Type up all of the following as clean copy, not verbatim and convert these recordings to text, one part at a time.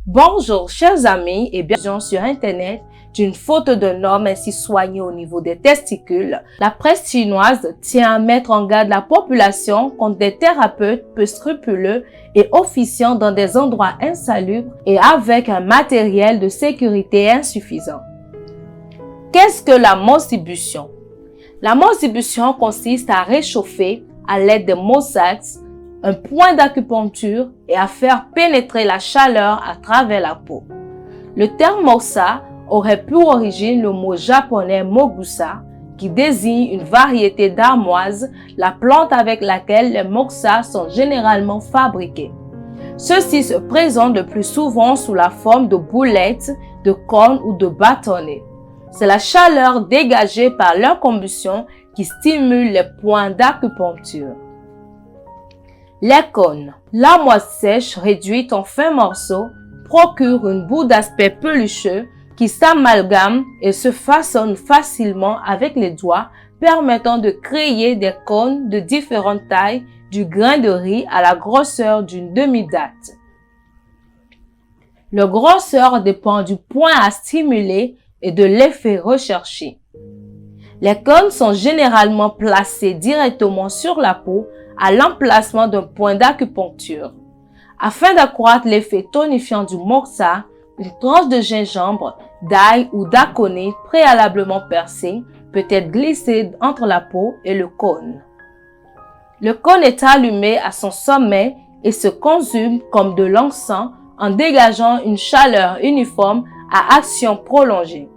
Bonjour chers amis et bienvenue sur internet d'une faute d'un homme ainsi soigné au niveau des testicules. La presse chinoise tient à mettre en garde la population contre des thérapeutes peu scrupuleux et officiant dans des endroits insalubres et avec un matériel de sécurité insuffisant. Qu'est-ce que la mossibution? La mossibution consiste à réchauffer à l'aide de Mosax un point d'acupuncture et à faire pénétrer la chaleur à travers la peau. Le terme mossa aurait pour origine le mot japonais mogusa, qui désigne une variété d'armoise, la plante avec laquelle les moxas sont généralement fabriqués. Ceux-ci se présentent le plus souvent sous la forme de boulettes, de cônes ou de bâtonnets. C'est la chaleur dégagée par leur combustion qui stimule les points d'acupuncture. Les cônes. L'armoise sèche réduite en fins morceaux procure une boue d'aspect pelucheux qui s'amalgame et se façonne facilement avec les doigts, permettant de créer des cônes de différentes tailles, du grain de riz à la grosseur d'une demi-date. La grosseur dépend du point à stimuler et de l'effet recherché. Les cônes sont généralement placés directement sur la peau à l'emplacement d'un point d'acupuncture. Afin d'accroître l'effet tonifiant du moxa, une tranche de gingembre, d'ail ou d'aconite préalablement percée peut être glissée entre la peau et le cône. Le cône est allumé à son sommet et se consume comme de l'encens en dégageant une chaleur uniforme à action prolongée.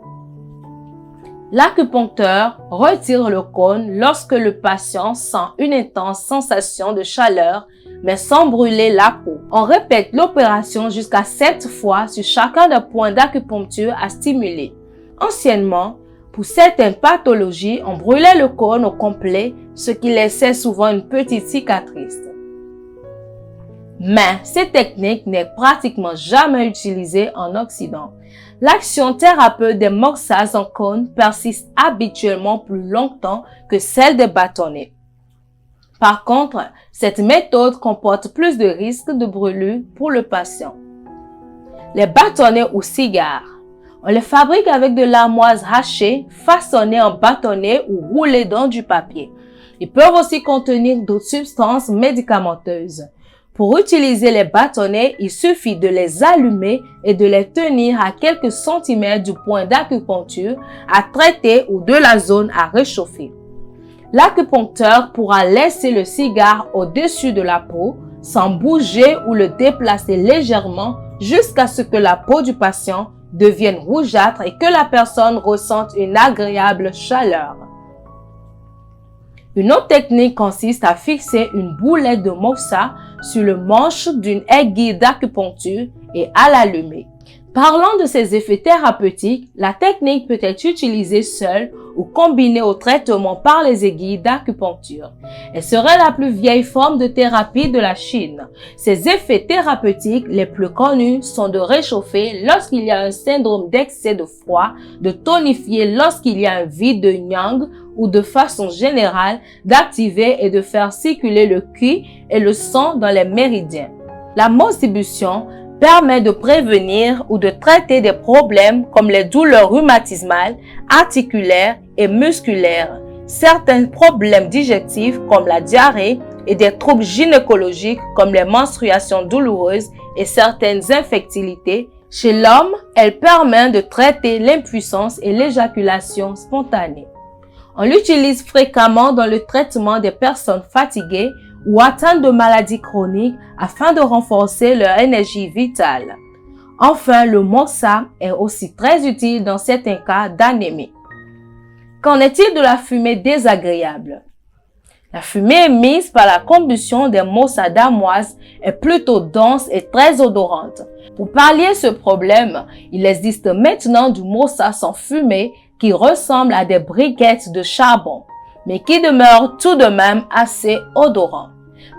L'acupuncteur retire le cône lorsque le patient sent une intense sensation de chaleur, mais sans brûler la peau. On répète l'opération jusqu'à 7 fois sur chacun des points d'acupuncture à stimuler. Anciennement, pour certaines pathologies, on brûlait le cône au complet, ce qui laissait souvent une petite cicatrice. Mais cette technique n'est pratiquement jamais utilisée en Occident. L'action thérapeute des moxas en cône persiste habituellement plus longtemps que celle des bâtonnets. Par contre, cette méthode comporte plus de risques de brûlure pour le patient. Les bâtonnets ou cigares. On les fabrique avec de l'armoise hachée, façonnée en bâtonnets ou roulée dans du papier. Ils peuvent aussi contenir d'autres substances médicamenteuses. Pour utiliser les bâtonnets, il suffit de les allumer et de les tenir à quelques centimètres du point d'acupuncture à traiter ou de la zone à réchauffer. L'acupuncteur pourra laisser le cigare au-dessus de la peau sans bouger ou le déplacer légèrement jusqu'à ce que la peau du patient devienne rougeâtre et que la personne ressente une agréable chaleur. Une autre technique consiste à fixer une boulette de moxa sur le manche d'une aiguille d'acupuncture et à l'allumer. Parlant de ses effets thérapeutiques, la technique peut être utilisée seule ou combinée au traitement par les aiguilles d'acupuncture. Elle serait la plus vieille forme de thérapie de la Chine. Ses effets thérapeutiques les plus connus sont de réchauffer lorsqu'il y a un syndrome d'excès de froid, de tonifier lorsqu'il y a un vide de yang ou de façon générale d'activer et de faire circuler le qi et le sang dans les méridiens. La mossibution permet de prévenir ou de traiter des problèmes comme les douleurs rhumatismales, articulaires et musculaires, certains problèmes digestifs comme la diarrhée et des troubles gynécologiques comme les menstruations douloureuses et certaines infertilités. Chez l'homme, elle permet de traiter l'impuissance et l'éjaculation spontanée. On l'utilise fréquemment dans le traitement des personnes fatiguées ou atteintes de maladies chroniques afin de renforcer leur énergie vitale. Enfin, le moxa est aussi très utile dans certains cas d'anémie. Qu'en est-il de la fumée désagréable? La fumée émise par la combustion des moxas d'armoise est plutôt dense et très odorante. Pour pallier ce problème, il existe maintenant du moxa sans fumée qui ressemble à des briquettes de charbon, mais qui demeure tout de même assez odorant.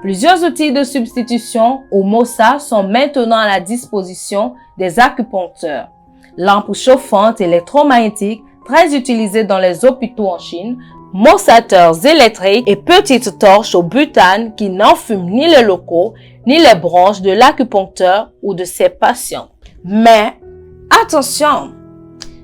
Plusieurs outils de substitution au moxa sont maintenant à la disposition des acupuncteurs. Lampes chauffantes électromagnétiques, très utilisées dans les hôpitaux en Chine, moxateurs électriques et petites torches au butane qui n'enfument ni les locaux ni les branches de l'acupuncteur ou de ses patients. Mais attention,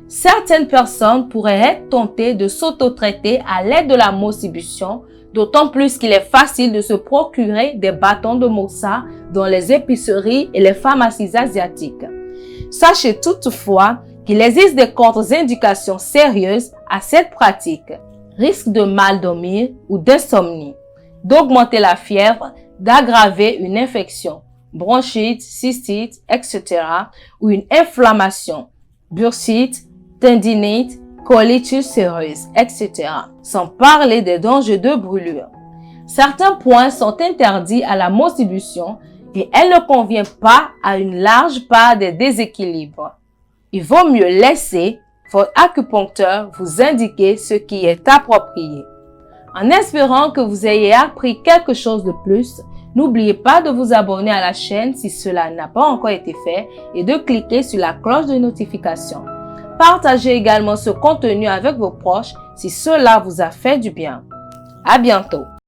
certaines personnes pourraient être tentées de s'auto-traiter à l'aide de la moxibution, d'autant plus qu'il est facile de se procurer des bâtons de moxa dans les épiceries et les pharmacies asiatiques. Sachez toutefois qu'il existe des contre-indications sérieuses à cette pratique. Risque de mal dormir ou d'insomnie, d'augmenter la fièvre, d'aggraver une infection, bronchite, cystite, etc. ou une inflammation, bursite, tendinite, colite ulcéreuse, etc. Sans parler des dangers de brûlure. Certains points sont interdits à la moxibution et elle ne convient pas à une large part des déséquilibres. Il vaut mieux laisser votre acupuncteur vous indiquer ce qui est approprié. En espérant que vous ayez appris quelque chose de plus, n'oubliez pas de vous abonner à la chaîne si cela n'a pas encore été fait et de cliquer sur la cloche de notification. Partagez également ce contenu avec vos proches si cela vous a fait du bien. À bientôt!